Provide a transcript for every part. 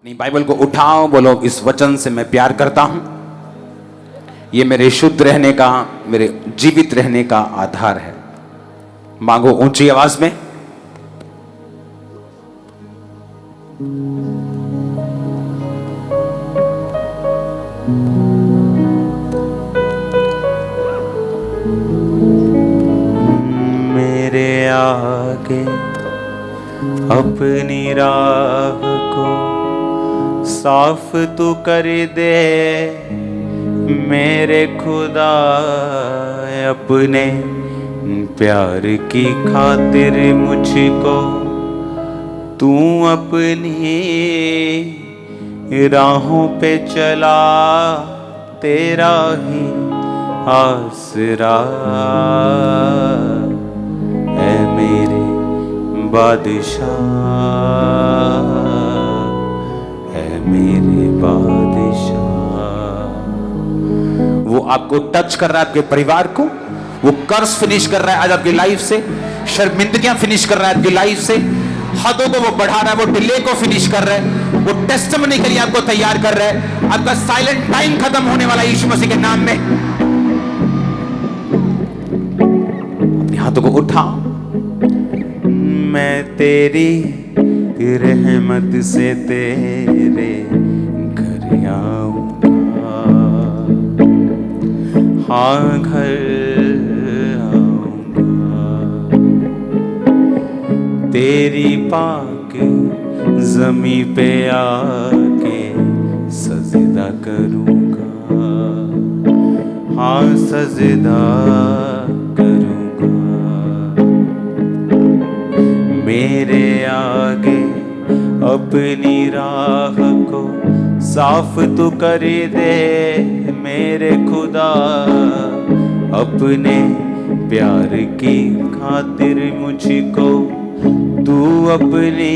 नहीं, बाइबल को उठाओ, बोलो इस वचन से मैं प्यार करता हूं। ये मेरे शुद्ध रहने का, मेरे जीवित रहने का आधार है। मांगो ऊंची आवाज में। मेरे आगे अपनी राह को साफ तू कर दे, मेरे खुदा अपने प्यार की खातिर मुझको तू अपनी राहों पे चला, तेरा ही आसरा है मेरे बादशाह, है मेरे बादशाह। वो आपको टच कर रहा है, आपके परिवार को। वो कर्ज फिनिश कर रहा है आज आपकी लाइफ से। शर्मिंदगियां फिनिश कर रहा है आपकी लाइफ से। हदों को वो बढ़ा रहा है, वो डिले को फिनिश कर रहा है, वो टेस्टमनी के लिए आपको तैयार कर रहा है। आपका साइलेंट टाइम खत्म होने वाला यीशु मसीह के नाम में। अपने हाथों को उठाओ। मैं तेरी रहमत से तेरे घर आऊंगा, हाँ घर आऊंगा, तेरी पाक जमी पे आके सजदा करूंगा, हाँ सजदा करूंगा। मेरे आगे अपनी राह को साफ तू कर दे, मेरे खुदा अपने प्यार की खातिर मुझको तू अपनी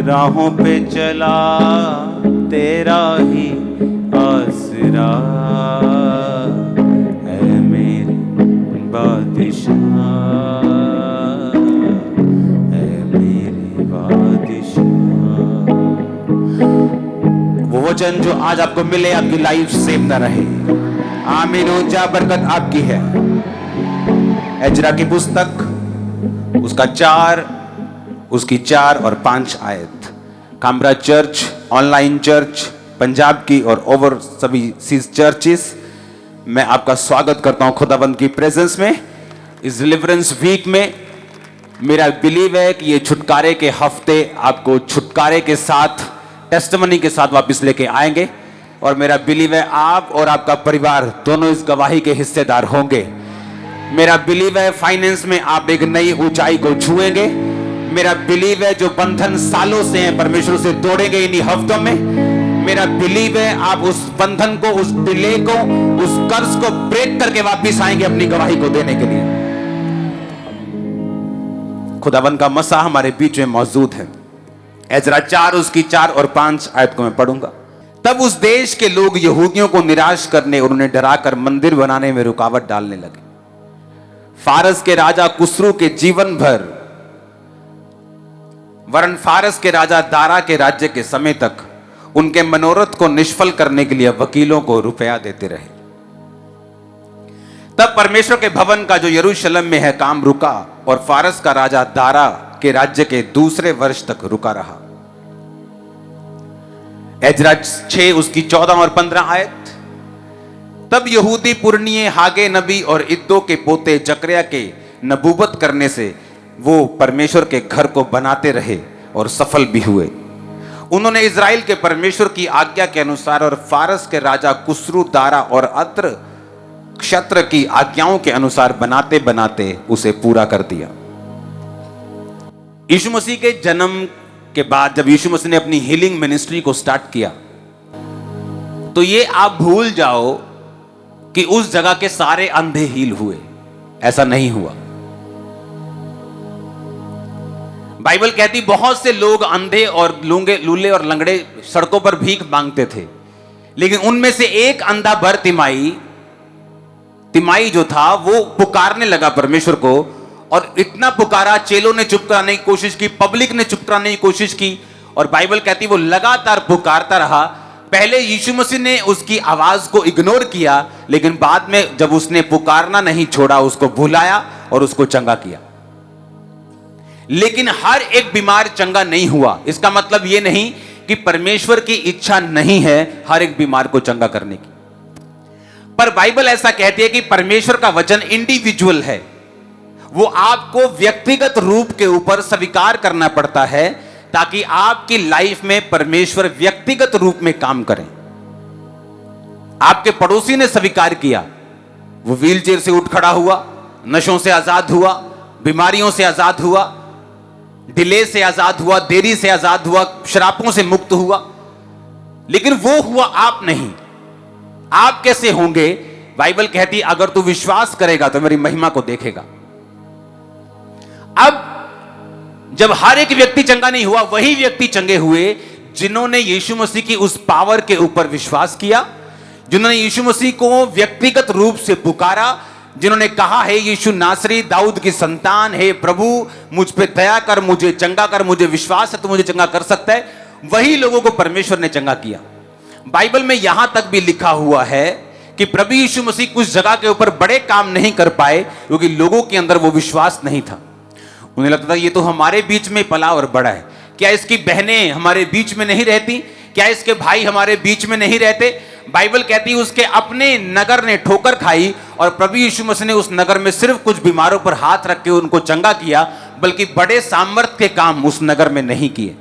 राहों पे चला, तेरा ही आसरा है मेरे बादशाह, है मेरे बादशाह। वो वचन जो आज आपको मिले, आपकी लाइफ सेम ना रहे। आमीन। ऊंचा बरकत आपकी है। एजरा की पुस्तक उसकी 4 और 5 आयत। Kamra church, online church, Punjab की और ओवर सभी सीज चर्चेस, मैं आपका स्वागत करता हूं खुदाबंद की प्रेजेंस में। इस डिलीवरेंस वीक में मेरा बिलीव है कि ये छुटकारे के हफ्ते आपको छुटकारे के साथ, टेस्टिमनी के साथ वापस लेके आएंगे। और मेरा बिलीव है आप और आपका परिवार दोनों इस गवाही के हिस्सेदार होंगे। मेरा बिलीव है फाइनेंस में आप एक नई ऊंचाई को छुएंगे। मेरा बिलीव है जो बंधन सालों से हैं परमेश्वर से तोड़ेंगे इन्हीं हफ्तों में। मेरा बिलीव है आप उस बंधन को, उस डिले को, उस कर्ज को ब्रेक करके वापस आएंगे अपनी गवाही को देने के लिए। खुदावन का मसा हमारे बीच में मौजूद है। एजरा 4 उसकी 4 और 5 आयत को मैं पढ़ूंगा। तब उस देश के लोग यहूदियों को निराश करने और उन्हें डराकर मंदिर बनाने में रुकावट डालने लगे। फारस के राजा कुसरू के जीवन भर, वरन फारस के राजा दारा के राज्य के समय तक उनके मनोरथ को निष्फल करने के लिए वकीलों को रुपया देते रहे। तब परमेश्वर के भवन का जो यरूशलेम में है काम रुका और फारस का राजा दारा के राज्य के दूसरे वर्ष तक रुका रहा। एजरा 6 उसकी 14 और 15 आयत। तब यहूदी पुरनिये हागे नबी और इद्दो के पोते जकरिया के नबूवत करने से वो परमेश्वर के घर को बनाते रहे और सफल भी हुए। उन्होंने इज़राइल के परमेश्वर की आज्ञा के अनुसार और फारस के राजा कुसरू, दारा और अत्र क्षत्र की आज्ञाओं के अनुसार बनाते बनाते उसे पूरा कर दिया। यीशु मसीह के जन्म के बाद जब यीशु मसीह ने अपनी हीलिंग मिनिस्ट्री को स्टार्ट किया, तो ये आप भूल जाओ कि उस जगह के सारे अंधे हील हुए। ऐसा नहीं हुआ। बाइबल कहती बहुत से लोग अंधे और लूंगे, लूले और लंगड़े सड़कों पर भीख मांगते थे, लेकिन उनमें से एक अंधा भर तिमाई जो था वो पुकारने लगा परमेश्वर को, और इतना पुकारा, चेलों ने चुप कराने की कोशिश की, पब्लिक ने चुप कराने की कोशिश की, और बाइबल कहती वो लगातार पुकारता रहा। पहले यीशु मसीह ने उसकी आवाज को इग्नोर किया, लेकिन बाद में जब उसने पुकारना नहीं छोड़ा, उसको बुलाया और उसको चंगा किया। लेकिन हर एक बीमार चंगा नहीं हुआ। इसका मतलब यह नहीं कि परमेश्वर की इच्छा नहीं है हर एक बीमार को चंगा करने की, पर बाइबल ऐसा कहती है कि परमेश्वर का वचन इंडिविजुअल है। वो आपको व्यक्तिगत रूप के ऊपर स्वीकार करना पड़ता है ताकि आपकी लाइफ में परमेश्वर व्यक्तिगत रूप में काम करें। आपके पड़ोसी ने स्वीकार किया, वो व्हीलचेयर से उठ खड़ा हुआ, नशों से आजाद हुआ, बीमारियों से आजाद हुआ, डिले से आजाद हुआ, देरी से आजाद हुआ, शराबों से मुक्त हुआ। लेकिन वो हुआ, आप नहीं। आप कैसे होंगे? बाइबल कहती अगर तू विश्वास करेगा तो मेरी महिमा को देखेगा। अब जब हर एक व्यक्ति चंगा नहीं हुआ, वही व्यक्ति चंगे हुए जिन्होंने यीशु मसीह की उस पावर के ऊपर विश्वास किया, जिन्होंने यीशु मसीह को व्यक्तिगत रूप से पुकारा, जिन्होंने कहा है यीशु नासरी दाऊद की संतान है, प्रभु मुझ पे दया कर, मुझे चंगा कर, मुझे विश्वास है तो मुझे चंगा कर सकता है। वही लोगों को परमेश्वर ने चंगा किया। बाइबल में यहां तक भी लिखा हुआ है कि प्रभु यीशु मसीह कुछ जगह के ऊपर बड़े काम नहीं कर पाए क्योंकि लोगों के अंदर वो विश्वास नहीं था। उन्हें लगता था ये तो हमारे बीच में पला और बड़ा है, क्या इसकी बहनें हमारे बीच में नहीं रहती, क्या इसके भाई हमारे बीच में नहीं रहते? बाइबल कहती है उसके अपने नगर ने ठोकर खाई और प्रभु यीशु मसीह ने उस नगर में सिर्फ कुछ बीमारों पर हाथ रख के उनको चंगा किया, बल्कि बड़े सामर्थ के काम उस नगर में नहीं किए।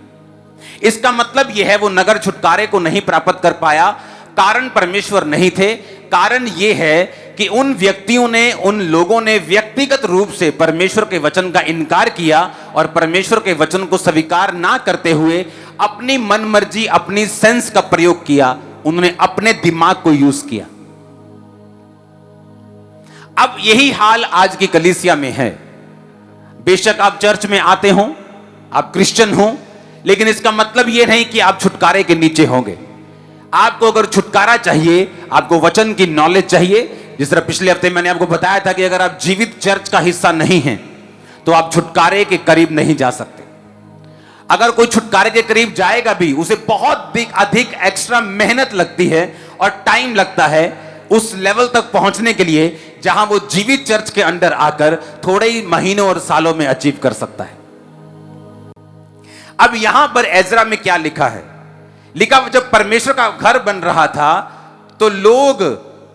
इसका मतलब यह है वो नगर छुटकारे को नहीं प्राप्त कर पाया। कारण परमेश्वर नहीं थे, कारण यह है कि उन व्यक्तियों ने, उन लोगों ने व्यक्तिगत रूप से परमेश्वर के वचन का इनकार किया और परमेश्वर के वचन को स्वीकार ना करते हुए अपनी मनमर्जी, अपनी सेंस का प्रयोग किया। उन्होंने अपने दिमाग को यूज किया। अब यही हाल आज की कलीसिया में है। बेशक आप चर्च में आते हो, आप क्रिश्चियन हो, लेकिन इसका मतलब यह नहीं कि आप छुटकारे के नीचे होंगे। आपको अगर छुटकारा चाहिए, आपको वचन की नॉलेज चाहिए। जिस तरह पिछले हफ्ते मैंने आपको बताया था कि अगर आप जीवित चर्च का हिस्सा नहीं हैं तो आप छुटकारे के करीब नहीं जा सकते। अगर कोई छुटकारे के करीब जाएगा भी, उसे बहुत अधिक एक्स्ट्रा मेहनत लगती है और टाइम लगता है उस लेवल तक पहुंचने के लिए जहां वो जीवित चर्च के अंडर आकर थोड़े ही महीनों और सालों में अचीव कर सकता है। अब यहां पर एजरा में क्या लिखा है? लिखा जब परमेश्वर का घर बन रहा था तो लोग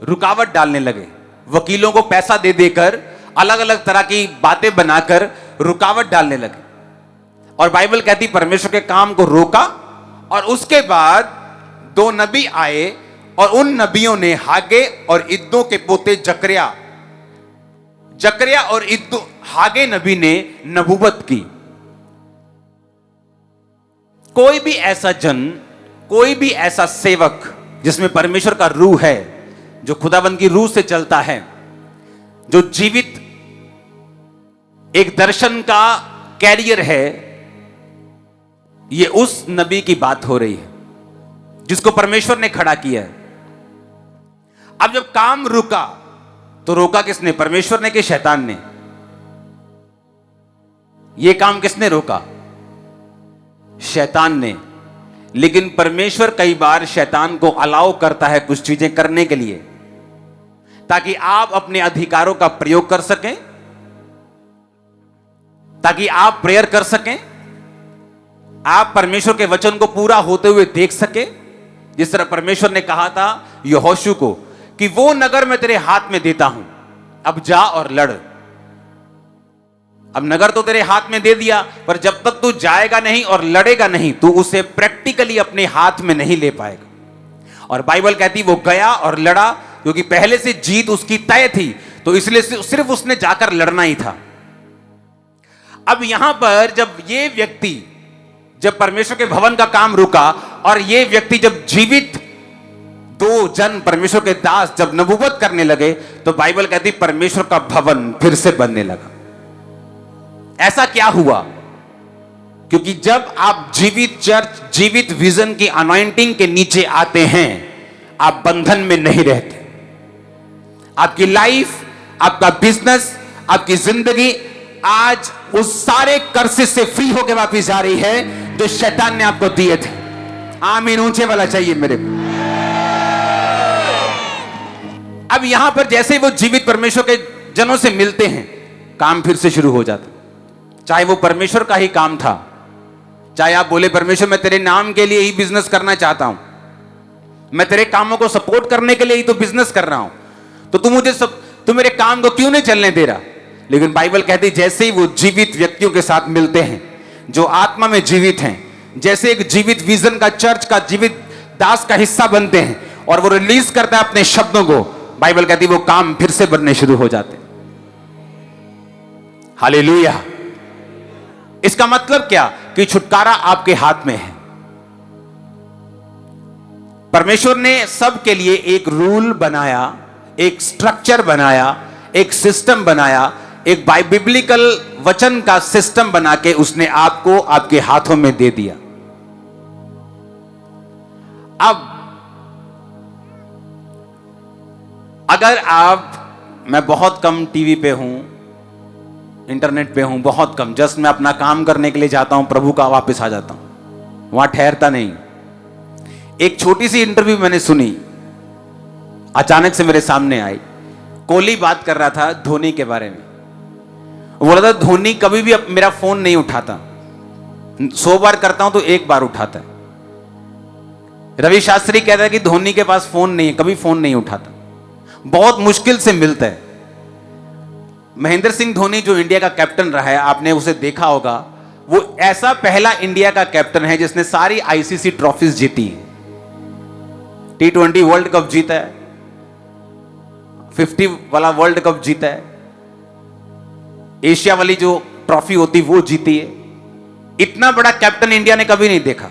रुकावट डालने लगे, वकीलों को पैसा दे देकर, अलग अलग तरह की बातें बनाकर रुकावट डालने लगे। और बाइबल कहती परमेश्वर के काम को रोका। और उसके बाद 2 नबी आए और उन नबियों ने हागे और इद्दो के पोते जकरिया और इद्दो, हागे नबी ने नबूवत की। कोई भी ऐसा जन, कोई भी ऐसा सेवक जिसमें परमेश्वर का रूह है, जो खुदाबंद की रूह से चलता है, जो जीवित एक दर्शन का कैरियर है, ये उस नबी की बात हो रही है जिसको परमेश्वर ने खड़ा किया है। अब जब काम रुका तो रोका किसने? परमेश्वर ने कि शैतान ने? यह काम किसने रोका? शैतान ने। लेकिन परमेश्वर कई बार शैतान को अलाउ करता है कुछ चीजें करने के लिए ताकि आप अपने अधिकारों का प्रयोग कर सकें, ताकि आप प्रेयर कर सकें, आप परमेश्वर के वचन को पूरा होते हुए देख सके। जिस तरह परमेश्वर ने कहा था यहोशू को कि वो नगर मैं तेरे हाथ में देता हूं, अब जा और लड़। अब नगर तो तेरे हाथ में दे दिया, पर जब तक तू जाएगा नहीं और लड़ेगा नहीं, तू उसे प्रैक्टिकली अपने हाथ में नहीं ले पाएगा। और बाइबल कहती वो गया और लड़ा, क्योंकि पहले से जीत उसकी तय थी, तो इसलिए सिर्फ उसने जाकर लड़ना ही था। अब यहां पर जब ये व्यक्ति, जब परमेश्वर के भवन का काम रुका और ये व्यक्ति जब जीवित 2 जन परमेश्वर के दास जब नबूवत करने लगे, तो बाइबल कहती परमेश्वर का भवन फिर से बनने लगा। ऐसा क्या हुआ? क्योंकि जब आप जीवित चर्च, जीवित विजन की अनॉइंटिंग के नीचे आते हैं, आप बंधन में नहीं रहते। आपकी लाइफ, आपका बिजनेस, आपकी जिंदगी आज उस सारे कर्सेस से फ्री होकर वापस जा रही है जो शैतान ने आपको दिए थे। आमीन, ऊंचे वाला चाहिए मेरे को। अब यहां पर जैसे ही वो जीवित परमेश्वर के जनों से मिलते हैं, काम फिर से शुरू हो जाता। चाहे वो परमेश्वर का ही काम था, चाहे आप बोले परमेश्वर मैं तेरे नाम के लिए ही बिजनेस करना चाहता हूं, मैं तेरे कामों को सपोर्ट करने के लिए ही तो बिजनेस कर रहा हूं, तो तू मेरे काम को क्यों नहीं चलने दे रहा। लेकिन बाइबल कहती जैसे ही वो जीवित व्यक्तियों के साथ मिलते हैं जो आत्मा में जीवित हैं, जैसे एक जीवित विजन का चर्च का जीवित दास का हिस्सा बनते हैं और वो रिलीज करता है अपने शब्दों को, बाइबल कहती वो काम फिर से बनने शुरू हो जाते। हालेलुया। इसका मतलब क्या कि छुटकारा आपके हाथ में है। परमेश्वर ने सबके लिए एक रूल बनाया, एक स्ट्रक्चर बनाया, एक सिस्टम बनाया, एक बिब्लिकल वचन का सिस्टम बना के उसने आपको आपके हाथों में दे दिया। अब अगर मैं बहुत कम टीवी पे हूं, इंटरनेट पे हूं, बहुत कम, जस्ट मैं अपना काम करने के लिए जाता हूं, प्रभु का वापस आ जाता हूं, वहां ठहरता नहीं। एक छोटी सी इंटरव्यू मैंने सुनी, अचानक से मेरे सामने आई। कोहली बात कर रहा था धोनी के बारे में। वो बोला था धोनी कभी भी मेरा फोन नहीं उठाता, 100 बार करता हूं तो 1 बार उठाता है। रवि शास्त्री कहता है कि धोनी के पास फोन नहीं है, कभी फोन नहीं उठाता, बहुत मुश्किल से मिलता है। महेंद्र सिंह धोनी जो इंडिया का कैप्टन रहा है, आपने उसे देखा होगा, वो ऐसा पहला इंडिया का कैप्टन है जिसने सारी आईसीसी ट्रॉफीज जीती है। T20 वर्ल्ड कप जीता है, 50 वाला वर्ल्ड कप जीता है, एशिया वाली जो ट्रॉफी होती वो जीती है। इतना बड़ा कैप्टन इंडिया ने कभी नहीं देखा।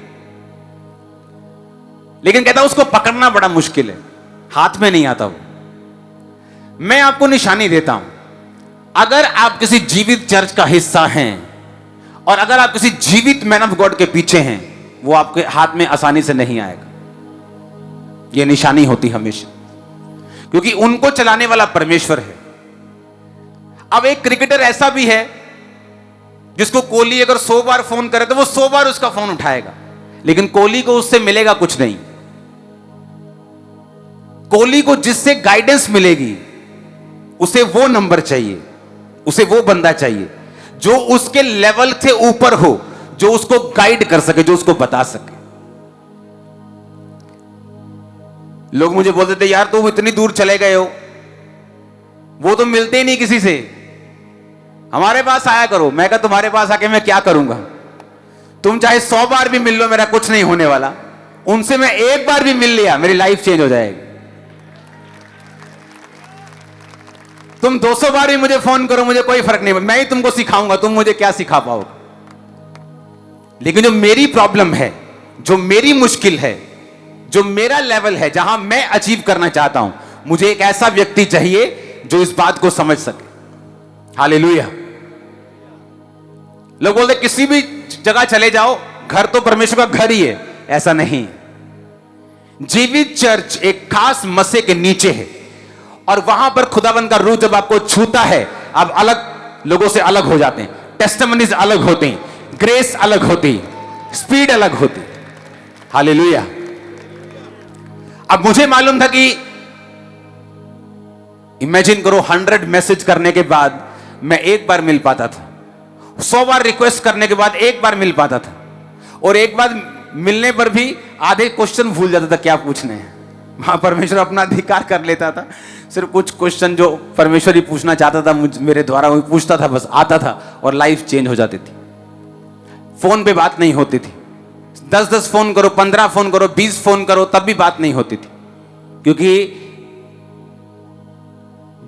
लेकिन कहता उसको पकड़ना बड़ा मुश्किल है, हाथ में नहीं आता वो। मैं आपको निशानी देता हूं, अगर आप किसी जीवित चर्च का हिस्सा हैं और अगर आप किसी जीवित मैन ऑफ गॉड के पीछे हैं, वो आपके हाथ में आसानी से नहीं आएगा। यह निशानी होती हमेशा, क्योंकि उनको चलाने वाला परमेश्वर है। अब एक क्रिकेटर ऐसा भी है जिसको कोहली अगर 100 बार फोन करे तो वो 100 बार उसका फोन उठाएगा, लेकिन कोहली को उससे मिलेगा कुछ नहीं। कोहली को जिससे गाइडेंस मिलेगी उसे वो नंबर चाहिए, उसे वो बंदा चाहिए जो उसके लेवल से ऊपर हो, जो उसको गाइड कर सके, जो उसको बता सके। लोग मुझे बोलते थे यार तुम इतनी दूर चले गए हो, वो तो मिलते ही नहीं किसी से, हमारे पास आया करो। मैं कहा तुम्हारे पास आके मैं क्या करूंगा, तुम चाहे 100 बार भी मिल लो मेरा कुछ नहीं होने वाला। उनसे मैं 1 बार भी मिल लिया मेरी लाइफ चेंज हो जाएगी। तुम 200 बार भी मुझे फोन करो, मुझे कोई फर्क नहीं, मैं ही तुमको सिखाऊंगा, तुम मुझे क्या सिखा पाओगे। लेकिन जो मेरी प्रॉब्लम है, जो मेरी मुश्किल है, जो मेरा लेवल है, जहां मैं अचीव करना चाहता हूं, मुझे एक ऐसा व्यक्ति चाहिए जो इस बात को समझ सके। हालेलुया। लोग बोलते किसी भी जगह चले जाओ, घर तो परमेश्वर का घर ही है, ऐसा नहीं। जीवित चर्च एक खास मसे के नीचे है और वहां पर खुदाबंद का रूह जब आपको छूता है, आप अलग लोगों से अलग हो जाते हैं, टेस्टिमनीज अलग होते हैं, ग्रेस अलग होती, स्पीड अलग होती। हालेलुया। अब मुझे मालूम था कि इमेजिन करो 100 मैसेज करने के बाद मैं 1 बार मिल पाता था, 100 बार रिक्वेस्ट करने के बाद 1 बार मिल पाता था, और 1 बार मिलने पर भी आधे क्वेश्चन भूल जाता था क्या पूछने हैं। वहां परमेश्वर अपना अधिकार कर लेता था, सिर्फ कुछ क्वेश्चन जो परमेश्वर ही पूछना चाहता था मेरे द्वारा वही पूछता था, बस आता था और लाइफ चेंज हो जाती थी। फोन पे बात नहीं होती थी, 10-10 फोन करो, 15 फोन करो, 20 फोन करो, तब भी बात नहीं होती थी। क्योंकि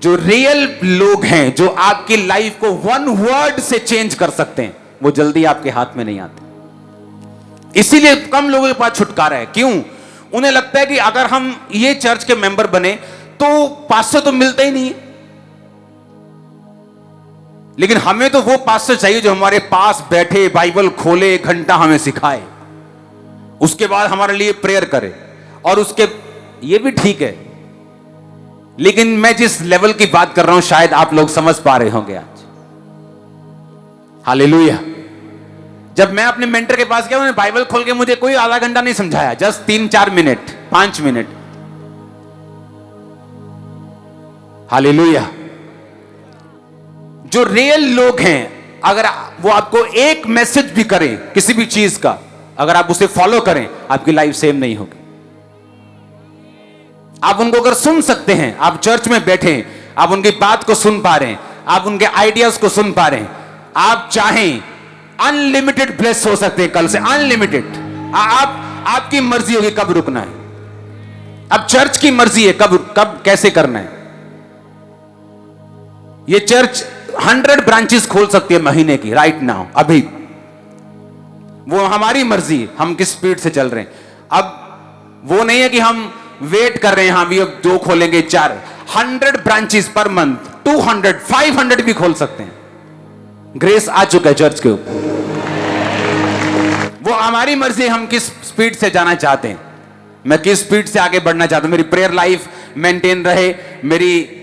जो रियल लोग हैं, जो आपकी लाइफ को 1 वर्ड से चेंज कर सकते हैं, वो जल्दी आपके हाथ में नहीं आते। इसीलिए कम लोगों के पास छुटकारा है। क्यों? उन्हें लगता है कि अगर हम ये चर्च के मेंबर बने तो पास्टर तो मिलते ही नहीं, लेकिन हमें तो वो पास्टर चाहिए जो हमारे पास बैठे, बाइबल खोले, घंटा हमें सिखाए, उसके बाद हमारे लिए प्रेयर करे। और उसके ये भी ठीक है, लेकिन मैं जिस लेवल की बात कर रहा हूं शायद आप लोग समझ पा रहे होंगे आज। हालेलुया। जब मैं अपने मेंटर के पास गया, उन्होंने बाइबल खोल के मुझे कोई आधा घंटा नहीं समझाया, जस्ट 3-4 मिनट, 5 मिनट। हालेलुया। जो रियल लोग हैं, अगर वो आपको एक मैसेज भी करें किसी भी चीज का, अगर आप उसे फॉलो करें, आपकी लाइफ सेम नहीं होगी। आप उनको अगर सुन सकते हैं, आप चर्च में बैठे हैं, आप उनकी बात को सुन पा रहे हैं, आप उनके आइडियाज को सुन पा रहे हैं, आप चाहें अनलिमिटेड ब्लेस हो सकते हैं, कल से अनलिमिटेड। आपकी मर्जी होगी कब रुकना है। अब चर्च की मर्जी है कब कैसे करना है। ये चर्च 100 ब्रांचेस खोल सकती है महीने की, राइट नाउ, अभी। वो हमारी मर्जी है, हम किस स्पीड से चल रहे हैं। अब वो नहीं है कि हम वेट कर रहे हैं, हाँ भी अब 2 खोलेंगे, 4, 100 ब्रांचेस पर मंथ, 200, 500 भी खोल सकते हैं। ग्रेस आ चुका है चर्च के ऊपर। वो हमारी मर्जी है, हम किस स्पीड से जाना चाहते हैं। मैं किस स्पीड से आगे बढ़ना चाहता हूं, मेरी प्रेयर लाइफ मेंटेन रहे, मेरी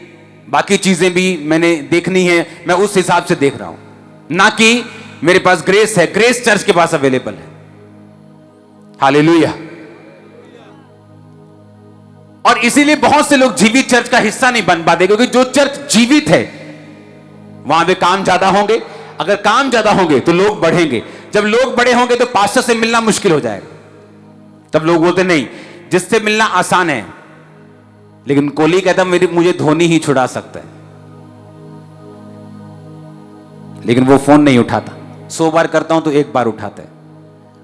बाकी चीजें भी मैंने देखनी है, मैं उस हिसाब से देख रहा हूं, ना कि मेरे पास ग्रेस है, ग्रेस चर्च के पास अवेलेबल है। हालेलुया। और इसीलिए बहुत से लोग जीवित चर्च का हिस्सा नहीं बन पाते, क्योंकि जो चर्च जीवित है वहां पे काम ज्यादा होंगे। अगर काम ज्यादा होंगे तो लोग बढ़ेंगे। जब लोग बड़े होंगे तो पास्टर से मिलना मुश्किल हो जाएगा। तब लोग बोलते नहीं, जिससे मिलना आसान है, लेकिन कोहली कहता मुझे धोनी ही छुड़ा सकता है, लेकिन वो फोन नहीं उठाता। 100 बार करता हूं तो 1 बार उठाता है,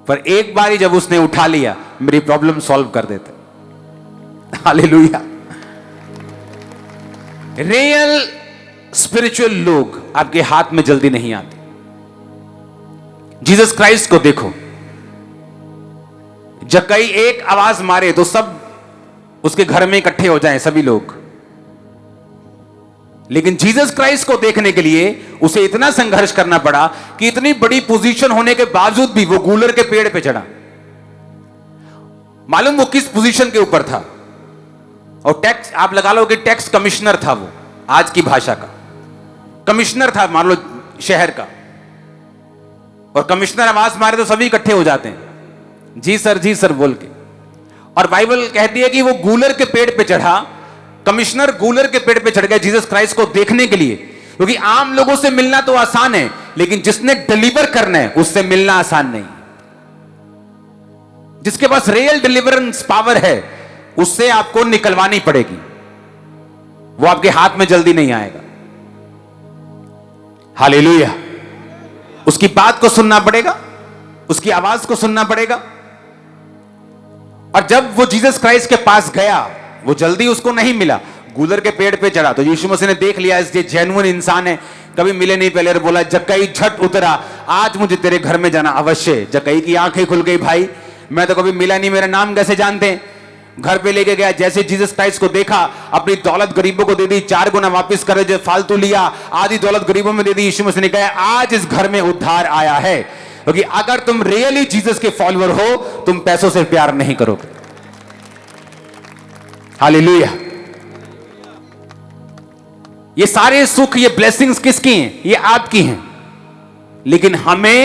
पर एक बार ही जब उसने उठा लिया, मेरी प्रॉब्लम सॉल्व कर देते। हालेलुया। रियल स्पिरिचुअल लोग आपके हाथ में जल्दी नहीं आते। जीसस क्राइस्ट को देखो, जक्कई एक आवाज मारे तो सब उसके घर में इकट्ठे हो जाएं, सभी लोग। लेकिन जीसस क्राइस्ट को देखने के लिए उसे इतना संघर्ष करना पड़ा कि इतनी बड़ी पोजीशन होने के बावजूद भी वो गूलर के पेड़ पे चढ़ा। मालूम वो किस पोजीशन के ऊपर था? और टैक्स, आप लगा लो कि टैक्स कमिश्नर था वो, आज की भाषा का कमिश्नर था, मान लो शहर का। और कमिश्नर आवाज मारे तो सभी इकट्ठे हो जाते हैं, जी सर बोल के। और बाइबल कहती है कि वो गूलर के पेड़ पे चढ़ा, कमिश्नर गूलर के पेड़ पे चढ़ गया जीसस क्राइस्ट को देखने के लिए। क्योंकि आम लोगों से मिलना तो आसान है, लेकिन जिसने डिलीवर करना है उससे मिलना आसान नहीं। जिसके पास रियल डिलीवरेंस पावर है, उससे आपको निकलवानी पड़ेगी। वो आपके हाथ में जल्दी नहीं आएगा। हालेलुया। उसकी बात को सुनना पड़ेगा, उसकी आवाज को सुनना पड़ेगा। और जब वो जीसस क्राइस्ट के पास गया, वो जल्दी उसको नहीं मिला, गूलर के पेड़ पे चढ़ा। तो यीशु मसीह ने देख लिया ये जेन्युइन इंसान है, कभी मिले नहीं पहले, और बोला जक्कई झट उतरा, आज मुझे तेरे घर में जाना अवश्य है। जक्कई की आंखें खुल गई, भाई मैं तो कभी मिला नहीं, मेरा नाम कैसे जानते हैं। घर पे लेके गया, जैसे जीसस क्राइस्ट को देखा, अपनी दौलत गरीबों को दे दी, 4 गुना वापस करे, जो फालतू लिया आधी दौलत गरीबों में दे दी। यीशु मसीह ने कहा आज इस घर में उद्धार आया है। क्योंकि अगर तुम रियली जीसस के फॉलोअर हो, तुम पैसों से प्यार नहीं करोगे। हालेलुया। ये सारे सुख, ये ब्लेसिंग्स किसकी हैं? ये आपकी हैं। लेकिन हमें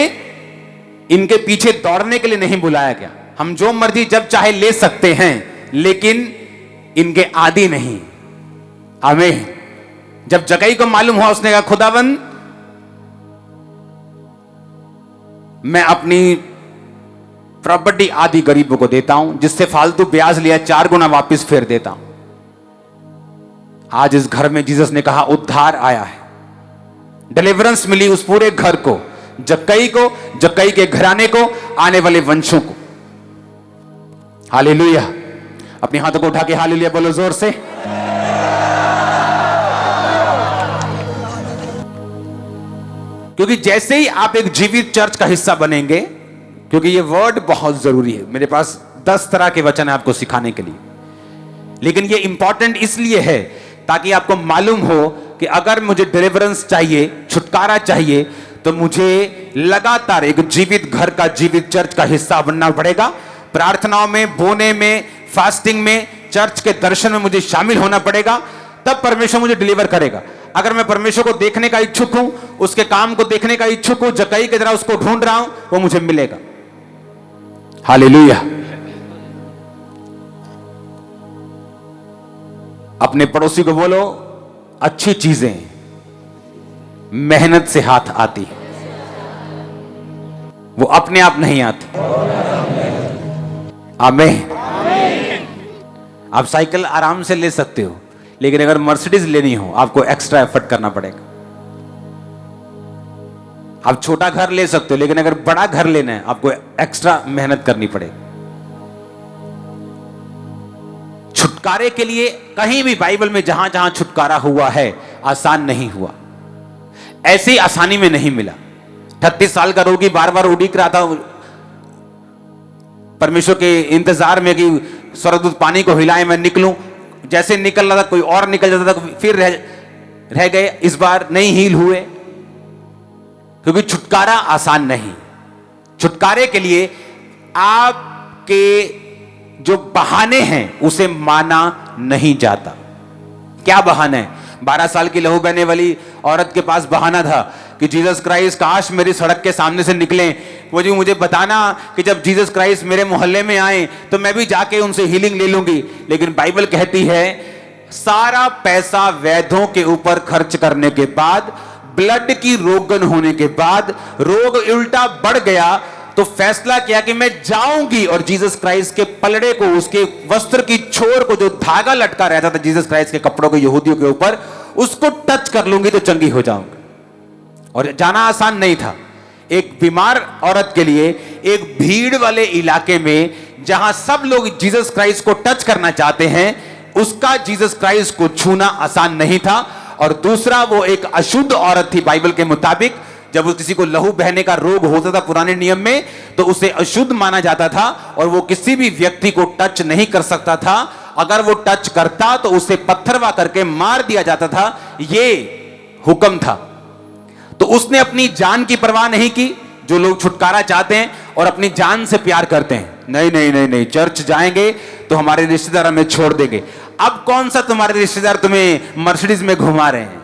इनके पीछे दौड़ने के लिए नहीं बुलाया गया। हम जो मर्जी जब चाहे ले सकते हैं, लेकिन इनके आदी नहीं। आमीन। जब जक्कई को मालूम हुआ, उसने कहा खुदावन, मैं अपनी प्रॉपर्टी आधी गरीबों को देता हूं, जिससे फालतू ब्याज लिया 4 गुना वापस फेर देता हूं। आज इस घर में जीसस ने कहा उद्धार आया है, डिलीवरेंस मिली उस पूरे घर को, जक्कई को, जक्कई के घराने को, आने वाले वंशों को। हालेलुया। अपने हाथों को उठा के हालेलुया बोलो जोर से। क्योंकि जैसे ही आप एक जीवित चर्च का हिस्सा बनेंगे, क्योंकि ये वर्ड बहुत जरूरी है, मेरे पास 10 तरह के वचन है आपको सिखाने के लिए, लेकिन ये इंपॉर्टेंट इसलिए है ताकि आपको मालूम हो कि अगर मुझे डिलीवरेंस चाहिए, छुटकारा चाहिए, तो मुझे लगातार एक जीवित घर का, जीवित चर्च का हिस्सा बनना पड़ेगा। प्रार्थनाओं में, बोने में, फास्टिंग में, चर्च के दर्शन में मुझे शामिल होना पड़ेगा, तब परमेश्वर मुझे डिलीवर करेगा। अगर मैं परमेश्वर को देखने का इच्छुक हूं, उसके काम को देखने का इच्छुक हूं, जक्कई की तरह उसको ढूंढ रहा हूं, वो मुझे मिलेगा। हालेलुया। अपने पड़ोसी को बोलो, अच्छी चीजें मेहनत से हाथ आती है, वो अपने आप नहीं आती। आमीन। आप साइकिल आराम से ले सकते हो, लेकिन अगर मर्सिडीज लेनी हो आपको एक्स्ट्रा एफर्ट करना पड़ेगा। आप छोटा घर ले सकते हो, लेकिन अगर बड़ा घर लेना है आपको एक्स्ट्रा मेहनत करनी पड़ेगी। छुटकारे के लिए कहीं भी बाइबल में जहां जहां छुटकारा हुआ है, आसान नहीं हुआ, ऐसी आसानी में नहीं मिला। 38 साल का रोगी बार बार उड़ीक रहा था परमेश्वर के इंतजार में कि स्वर्गदूत पानी को हिलाए, मैं निकलूं। जैसे निकल रहा था कोई और निकल जाता था, फिर रह गए। इस बार नहीं हील हुए, क्योंकि छुटकारा आसान नहीं। छुटकारे के लिए आपके जो बहाने हैं उसे माना नहीं जाता। क्या बहाना है? 12 साल की लहू बहने वाली औरत के पास बहाना था कि जीसस क्राइस्ट काश मेरी सड़क के सामने से निकलें, मुझे बताना कि जब जीसस क्राइस्ट मेरे मोहल्ले में आए तो मैं भी जाके उनसे हीलिंग ले लूंगी। लेकिन बाइबल कहती है सारा पैसा वैद्यों के ऊपर खर्च करने के बाद, ब्लड की रोगन होने के बाद, रोग उल्टा बढ़ गया, तो फैसला किया कि मैं जाऊंगी और जीसस क्राइस्ट के पलड़े को, उसके वस्त्र की छोर को, जो धागा लटका रहता था जीसस क्राइस्ट के कपड़ों के यहूदियों के ऊपर, उसको टच कर लूंगी तो चंगी हो जाऊंगी। और जाना आसान नहीं था। एक बीमार औरत के लिए एक भीड़ वाले इलाके में जहां सब लोग जीसस क्राइस्ट को टच करना चाहते हैं, उसका जीसस क्राइस्ट को छूना आसान नहीं था। और दूसरा, वो एक अशुद्ध औरत थी बाइबल के मुताबिक। जब किसी को लहू बहने का रोग होता था पुराने नियम में, तो उसे अशुद्ध माना जाता था और वो किसी भी व्यक्ति को टच नहीं कर सकता था। अगर वो टच करता तो उसे पत्थरवा करके मार दिया जाता था। ये हुक्म था। तो उसने अपनी जान की परवाह नहीं की। जो लोग छुटकारा चाहते हैं और अपनी जान से प्यार करते हैं, नहीं नहीं नहीं नहीं, चर्च जाएंगे तो हमारे रिश्तेदार हमें छोड़ देंगे। अब कौन सा तुम्हारे रिश्तेदार तुम्हें मर्सिडीज में घुमा रहे हैं?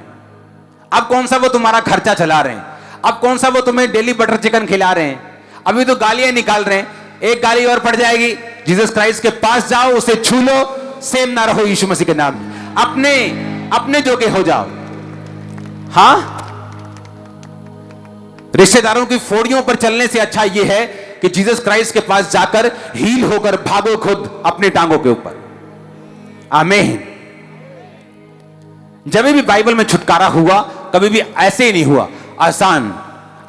अब कौन सा वो तुम्हारा खर्चा चला रहे हैं? अब कौन सा वो तुम्हें डेली बटर चिकन खिला रहे हैं? अभी तो गालियां निकाल रहे हैं। एक गाली और पड़ जाएगी। जीसस क्राइस्ट के पास जाओ, उसे छू लो, सेम ना रहो यीशु मसीह के नाम। अपने जोगे हो जाओ। हां, रिश्तेदारों की फोड़ियों पर चलने से अच्छा यह है कि जीसस क्राइस्ट के पास जाकर हील होकर भागो खुद अपने टांगों के ऊपर। आमीन। जब भी बाइबल में छुटकारा हुआ, कभी भी ऐसे ही नहीं हुआ आसान।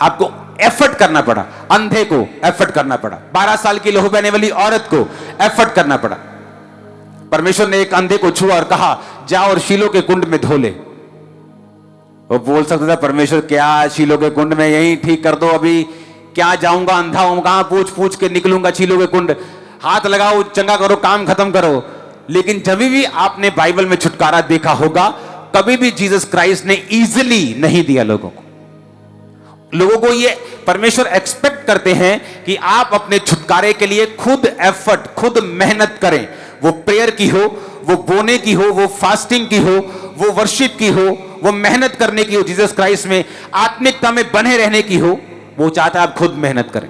आपको एफर्ट करना पड़ा। अंधे को एफर्ट करना पड़ा, 12 साल की लहू बहने वाली औरत को एफर्ट करना पड़ा। परमेश्वर ने एक अंधे को छुआ और कहा जा और शीलो के कुंड में धो ले। वो बोल सकता था परमेश्वर क्या शीलो के कुंड में, यही ठीक कर दो, अभी क्या जाऊंगा, अंधा हूं, कहां पूछ पूछ के निकलूंगा शीलो के कुंड, हाथ लगाओ, चंगा करो, काम खत्म करो। लेकिन जब भी आपने बाइबल में छुटकारा देखा होगा, कभी भी जीसस क्राइस्ट ने इजीली नहीं दिया लोगों को। लोगों को ये परमेश्वर एक्सपेक्ट करते हैं कि आप अपने छुटकारे के लिए खुद एफर्ट, खुद मेहनत करें। वो प्रेयर की हो, वो बोने की हो, वो फास्टिंग की हो, वो वर्शिप की हो, वो मेहनत करने की हो, जीसस क्राइस्ट में आत्मिकता में बने रहने की हो। वो चाहता है आप खुद मेहनत करें।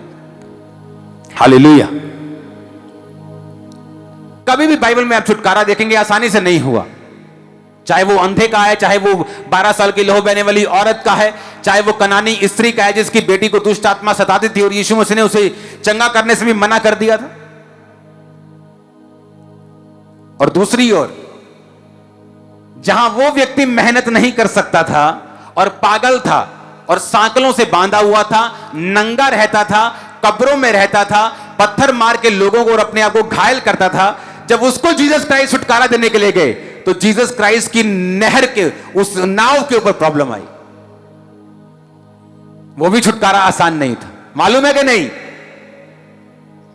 हालेलुया। कभी भी बाइबल में आप छुटकारा देखेंगे आसानी से नहीं हुआ। चाहे वो अंधे का है, चाहे वो 12 साल की लहू बहने वाली औरत का है, चाहे वो कनानी स्त्री का है जिसकी बेटी को दुष्ट आत्मा सताती थी और यीशु मसीह ने उसे चंगा करने से भी मना कर दिया था। और दूसरी ओर जहां वो व्यक्ति मेहनत नहीं कर सकता था और पागल था और सांकलों से बांधा हुआ था, नंगा रहता था, कब्रों में रहता था, पत्थर मार के लोगों को और अपने आप को घायल करता था, जब उसको जीसस क्राइस्ट छुटकारा देने के लिए गए तो जीसस क्राइस्ट की नहर के उस नाव के ऊपर प्रॉब्लम आई। वो भी छुटकारा आसान नहीं था। मालूम है कि नहीं?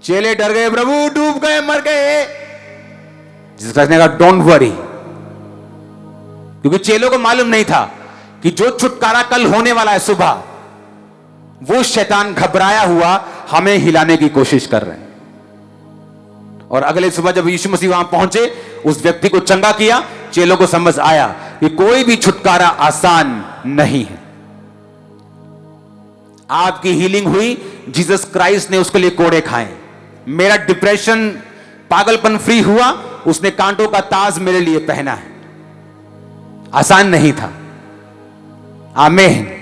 चेले डर गए, प्रभु डूब गए, मर गए। जीसस क्राइस्ट ने कहा डोंट वरी, क्योंकि चेलों को मालूम नहीं था कि जो छुटकारा कल होने वाला है सुबह, वो शैतान घबराया हुआ हमें हिलाने की कोशिश कर रहे हैं। और अगले सुबह जब यीशु मसीह वहां पहुंचे, उस व्यक्ति को चंगा किया, चेलों को समझ आया कि कोई भी छुटकारा आसान नहीं है। आपकी हीलिंग हुई, जीसस क्राइस्ट ने उसके लिए कोड़े खाए। मेरा डिप्रेशन, पागलपन फ्री हुआ, उसने कांटों का ताज मेरे लिए पहना है। आसान नहीं था। आमीन।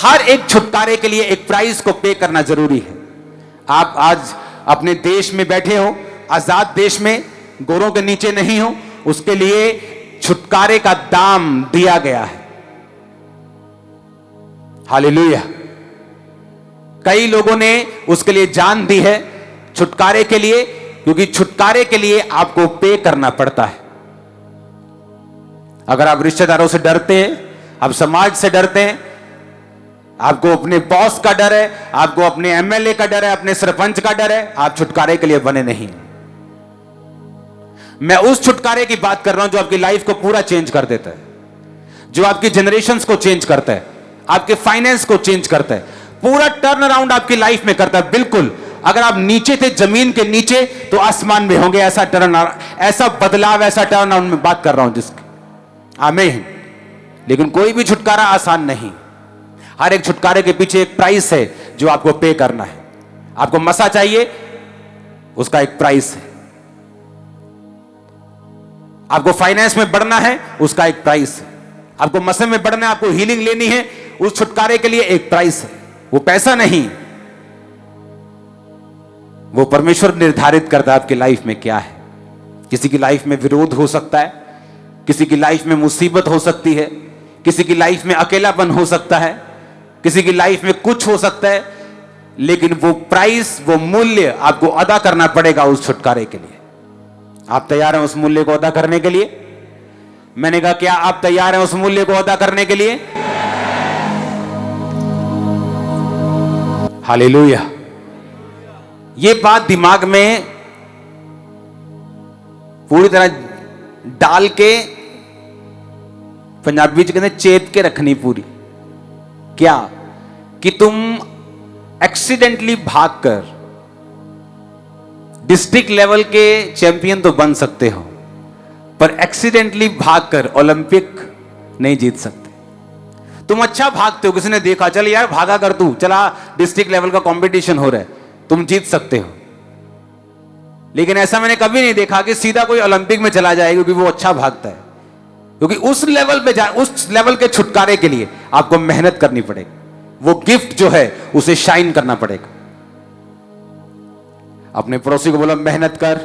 हर एक छुटकारे के लिए एक प्राइस को पे करना जरूरी है। आप आज अपने देश में बैठे हो, आजाद देश में, गोरों के नीचे नहीं हो, उसके लिए छुटकारे का दाम दिया गया है। हालेलुया। कई लोगों ने उसके लिए जान दी है, छुटकारे के लिए, क्योंकि छुटकारे के लिए आपको पे करना पड़ता है। अगर आप रिश्तेदारों से डरते हैं, आप समाज से डरते हैं, आपको अपने बॉस का डर है, आपको अपने एमएलए का डर है, अपने सरपंच का डर है, आप छुटकारे के लिए बने नहीं। मैं उस छुटकारे की बात कर रहा हूं जो आपकी लाइफ को पूरा चेंज कर देता है, जो आपकी जनरेशंस को चेंज करता है, आपके फाइनेंस को चेंज करता है, पूरा टर्न अराउंड आपकी लाइफ में करता है। बिल्कुल, अगर आप नीचे थे, जमीन के नीचे, तो आसमान में होंगे। ऐसा टर्न, ऐसा बदलाव, ऐसा टर्न अराउंड में बात कर रहा हूं जिसकी। आमीन। लेकिन कोई भी छुटकारा आसान नहीं। हर एक छुटकारे के पीछे एक प्राइस है जो आपको पे करना है। आपको मसा चाहिए, उसका एक प्राइस है। आपको फाइनेंस में बढ़ना है, उसका एक प्राइस है। आपको मसे में बढ़ना है, आपको हीलिंग लेनी है, उस छुटकारे के लिए एक प्राइस है। वो पैसा नहीं, वो परमेश्वर निर्धारित करता है आपकी लाइफ में क्या है। किसी की लाइफ में विरोध हो सकता है, किसी की लाइफ में मुसीबत हो सकती है, किसी की लाइफ में अकेलापन हो सकता है, किसी की लाइफ में कुछ हो सकता है, लेकिन वो प्राइस, वो मूल्य आपको अदा करना पड़ेगा उस छुटकारे के लिए। आप तैयार हैं उस मूल्य को अदा करने के लिए? मैंने कहा, क्या आप तैयार हैं उस मूल्य को अदा करने के लिए? हालेलुया। ये बात दिमाग में पूरी तरह डाल के, पंजाबी च कहते चेप के रखनी पूरी। क्या? कि तुम एक्सीडेंटली भागकर डिस्ट्रिक्ट लेवल के चैंपियन तो बन सकते हो, पर एक्सीडेंटली भागकर ओलंपिक नहीं जीत सकते। तुम अच्छा भागते हो, किसी ने देखा, चल यार भागा कर तू, चला डिस्ट्रिक्ट लेवल का कंपटीशन हो रहा है, तुम जीत सकते हो। लेकिन ऐसा मैंने कभी नहीं देखा कि सीधा कोई ओलंपिक में चला जाए क्योंकि वो अच्छा भागता है। क्योंकि उस लेवल पे उस लेवल के छुटकारे के लिए आपको मेहनत करनी पड़ेगी। वो गिफ्ट जो है उसे शाइन करना पड़ेगा। अपने पड़ोसी को बोलो, मेहनत कर,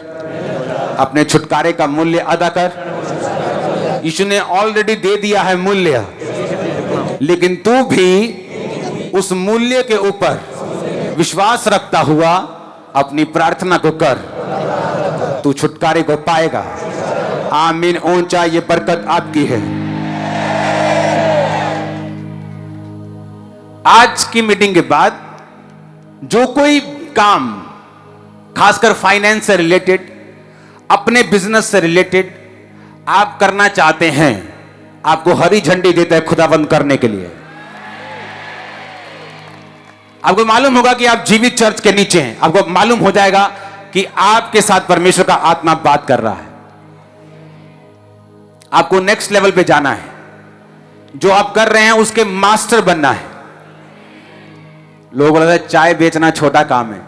अपने छुटकारे का मूल्य अदा कर। यीशु ने ऑलरेडी दे दिया है मूल्य, लेकिन तू भी उस मूल्य के ऊपर विश्वास रखता हुआ अपनी प्रार्थना को कर, तू छुटकारे को पाएगा। आमीन। ऊंचा, ये बरकत आपकी है। आज की मीटिंग के बाद जो कोई काम, खासकर फाइनेंस से रिलेटेड, अपने बिजनेस से रिलेटेड आप करना चाहते हैं, आपको हरी झंडी देता है खुदाबंद करने के लिए। आपको मालूम होगा कि आप जीवित चर्च के नीचे हैं। आपको मालूम हो जाएगा कि आपके साथ परमेश्वर का आत्मा बात कर रहा है। आपको नेक्स्ट लेवल पे जाना है। जो आप कर रहे हैं उसके मास्टर बनना है। लोग बोलते हैं चाय बेचना छोटा काम है।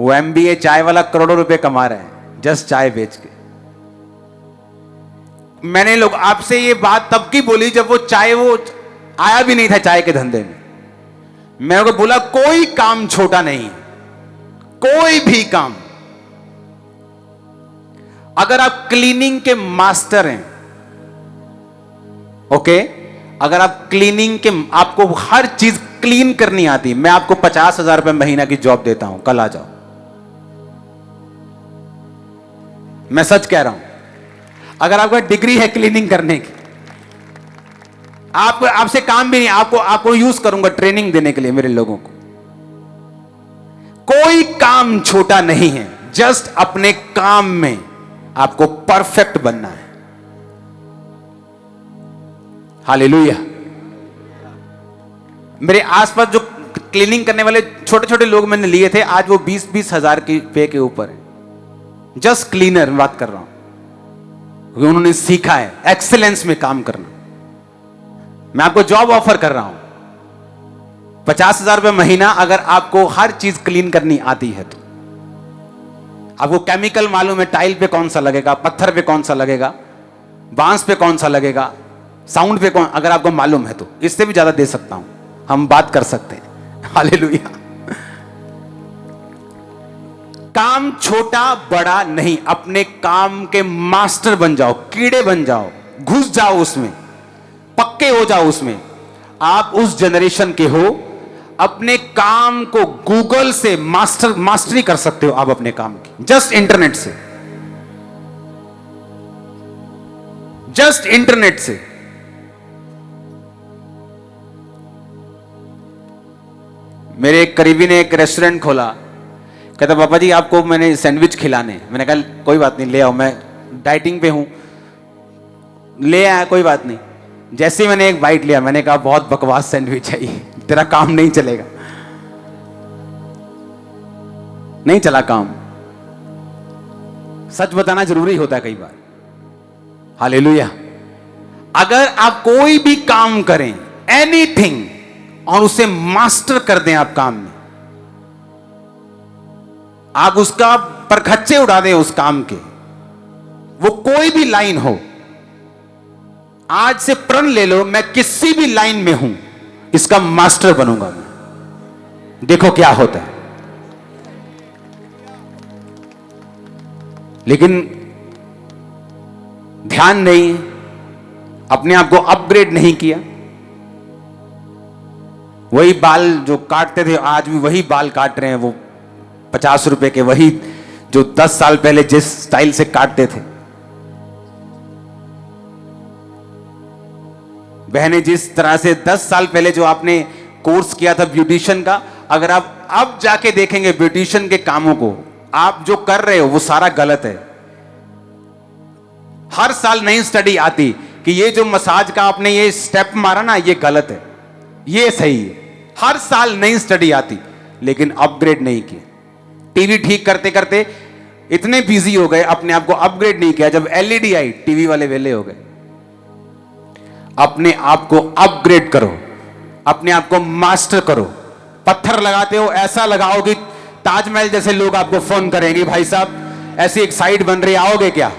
वो एमबीए चाय वाला करोड़ों रुपए कमा रहे हैं जस्ट चाय बेच के। मैंने लोग आपसे ये बात तब की बोली जब वो आया भी नहीं था चाय के धंधे में। मैंने को बोला कोई काम छोटा नहीं, कोई भी काम। अगर आप क्लीनिंग के मास्टर हैं, ओके, अगर आप क्लीनिंग के, आपको हर चीज क्लीन करनी आती, मैं आपको 50,000 रुपए महीना की जॉब देता हूं, कल आ जाओ। मैं सच कह रहा हूं। अगर आपका डिग्री है क्लीनिंग करने की, आपसे काम भी नहीं, आपको यूज करूंगा ट्रेनिंग देने के लिए मेरे लोगों को। कोई काम छोटा नहीं है। जस्ट अपने काम में आपको परफेक्ट बनना है। हालेलुया। मेरे आसपास जो क्लीनिंग करने वाले छोटे छोटे लोग मैंने लिए थे, आज वो 20-20 हजार की पे के ऊपर है। जस्ट क्लीनर बात कर रहा हूं। क्योंकि उन्होंने सीखा है एक्सीलेंस में काम करना। मैं आपको जॉब ऑफर कर रहा हूं, 50,000 रुपये महीना, अगर आपको हर चीज क्लीन करनी आती है तो। आपको केमिकल मालूम है, टाइल पे कौन सा लगेगा, पत्थर पे कौन सा लगेगा, बांस पे कौन सा लगेगा, साउंड पे कौन, अगर आपको मालूम है तो इससे भी ज्यादा दे सकता हूं, हम बात कर सकते हैं। हालेलुया। काम छोटा बड़ा नहीं, अपने काम के मास्टर बन जाओ, कीड़े बन जाओ, घुस जाओ उसमें, पक्के हो जाओ उसमें। आप उस जनरेशन के हो, अपने काम को गूगल से मास्टरी कर सकते हो आप अपने काम की, जस्ट इंटरनेट से, जस्ट इंटरनेट से। मेरे एक करीबी ने एक रेस्टोरेंट खोला, कहता पापा जी आपको मैंने सैंडविच खिलाने। मैंने कहा कोई बात नहीं, ले आओ, मैं डाइटिंग पे हूं। ले आया, कोई बात नहीं। जैसे ही मैंने एक बाइट लिया, मैंने कहा बहुत बकवास सैंडविच है ये, तेरा काम नहीं चलेगा। नहीं चला काम। सच बताना जरूरी होता है कई बार। हालेलुया। अगर आप कोई भी काम करें, एनीथिंग, और उसे मास्टर कर दें आप काम में, आप उसका परखच्चे उड़ा दें उस काम के, वो कोई भी लाइन हो, आज से प्रण ले लो, मैं किसी भी लाइन में हूं, इसका मास्टर बनूंगा मैं। देखो क्या होता है। लेकिन ध्यान नहीं, अपने आप को अपग्रेड नहीं किया। वही बाल जो काटते थे आज भी वही बाल काट रहे हैं, वो 50 रुपए के, वही जो 10 साल पहले जिस स्टाइल से काटते थे। बहने, जिस तरह से 10 साल पहले जो आपने कोर्स किया था ब्यूटिशियन का, अगर आप अब जाके देखेंगे ब्यूटिशियन के कामों को, आप जो कर रहे हो वो सारा गलत है। हर साल नई स्टडी आती कि ये जो मसाज का आपने ये स्टेप मारा ना, ये गलत है, ये सही है। हर साल नई स्टडी आती, लेकिन अपग्रेड नहीं किया। टीवी ठीक करते करते इतने बिजी हो गए, अपने आप को अपग्रेड नहीं किया। जब एलईडी आई, टीवी वाले वेले हो गए। अपने आप को अपग्रेड करो, अपने आप को मास्टर करो। पत्थर लगाते हो, ऐसा लगाओ कि ताजमहल जैसे लोग आपको फोन करेंगे, भाई साहब ऐसी एक साइट बन रही, आओगे क्या?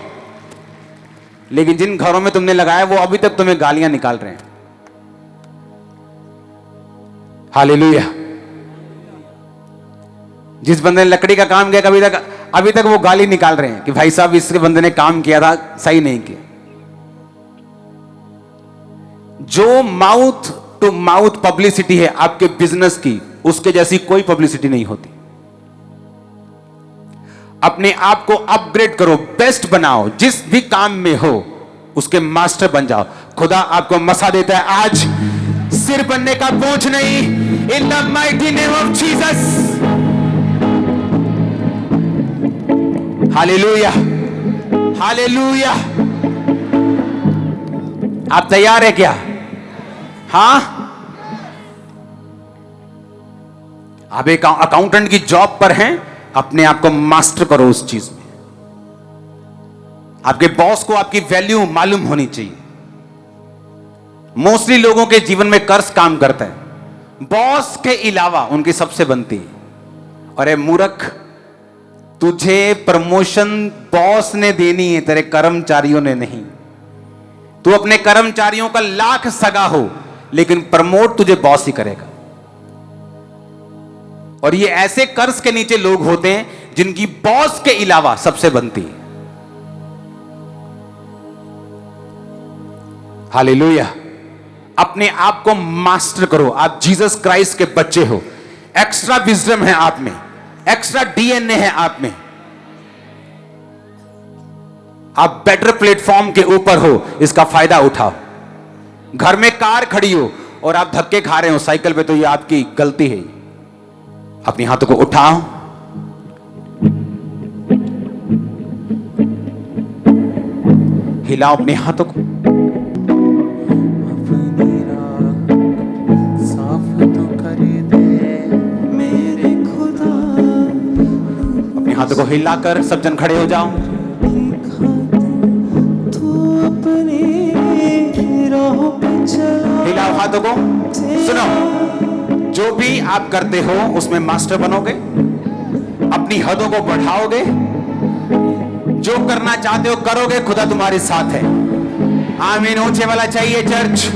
लेकिन जिन घरों में तुमने लगाया वो अभी तक तुम्हें गालियां निकाल रहे हैं। हालेलुया। जिस बंदे ने लकड़ी का काम किया अभी तक वो गाली निकाल रहे हैं कि भाई साहब इसके बंदे ने काम किया था, सही नहीं किया। जो माउथ टू माउथ पब्लिसिटी है आपके बिजनेस की, उसके जैसी कोई पब्लिसिटी नहीं होती। अपने आप को अपग्रेड करो, बेस्ट बनाओ, जिस भी काम में हो उसके मास्टर बन जाओ। खुदा आपको मसा देता है आज, सिर बनने का बोझ नहीं, in the mighty name of Jesus. Hallelujah, hallelujah. आप तैयार है क्या? हाँ, आप एक अकाउंटेंट की जॉब पर हैं, अपने आप को मास्टर करो उस चीज में। आपके बॉस को आपकी वैल्यू मालूम होनी चाहिए। मोस्टली लोगों के जीवन में कर्ज काम करता है, बॉस के अलावा उनकी सबसे बनती है। अरे मूर्ख, तुझे प्रमोशन बॉस ने देनी है, तेरे कर्मचारियों ने नहीं। तू अपने कर्मचारियों का लाख सगा हो, लेकिन प्रमोट तुझे बॉस ही करेगा। और ये ऐसे कर्ज के नीचे लोग होते हैं जिनकी बॉस के अलावा सबसे बनती है। हालेलुया। अपने आप को मास्टर करो। आप जीसस क्राइस्ट के बच्चे हो, एक्स्ट्रा विजडम है आप में, एक्स्ट्रा डीएनए है आप में। आप बेटर प्लेटफॉर्म के ऊपर हो, इसका फायदा उठाओ। घर में कार खड़ी हो और आप धक्के खा रहे हो साइकिल पे, तो ये आपकी गलती है। अपने हाथों को उठाओ, हिलाओ अपने हाथों को। अपनी राह साफ तो कर दे मेरे खुदा। अपने हाथों को हिलाकर सब जन खड़े हो जाओ। तू अपनी राहों पे चला। हिलाओ हाथों को। सुनो, जो भी आप करते हो उसमें मास्टर बनोगे, अपनी हदों को बढ़ाओगे, जो करना चाहते हो करोगे, खुदा तुम्हारे साथ है। आमीन। ऊंचे वाला चाहिए चर्च।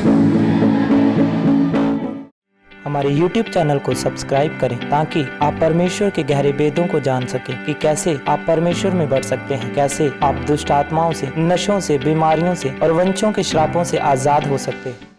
हमारे YouTube चैनल को सब्सक्राइब करें ताकि आप परमेश्वर के गहरे भेदों को जान सकें कि कैसे आप परमेश्वर में बढ़ सकते हैं, कैसे आप दुष्ट आत्माओं से, नशों से, बीमारियों से और वंशों के श्रापों से आजाद हो सकते हैं।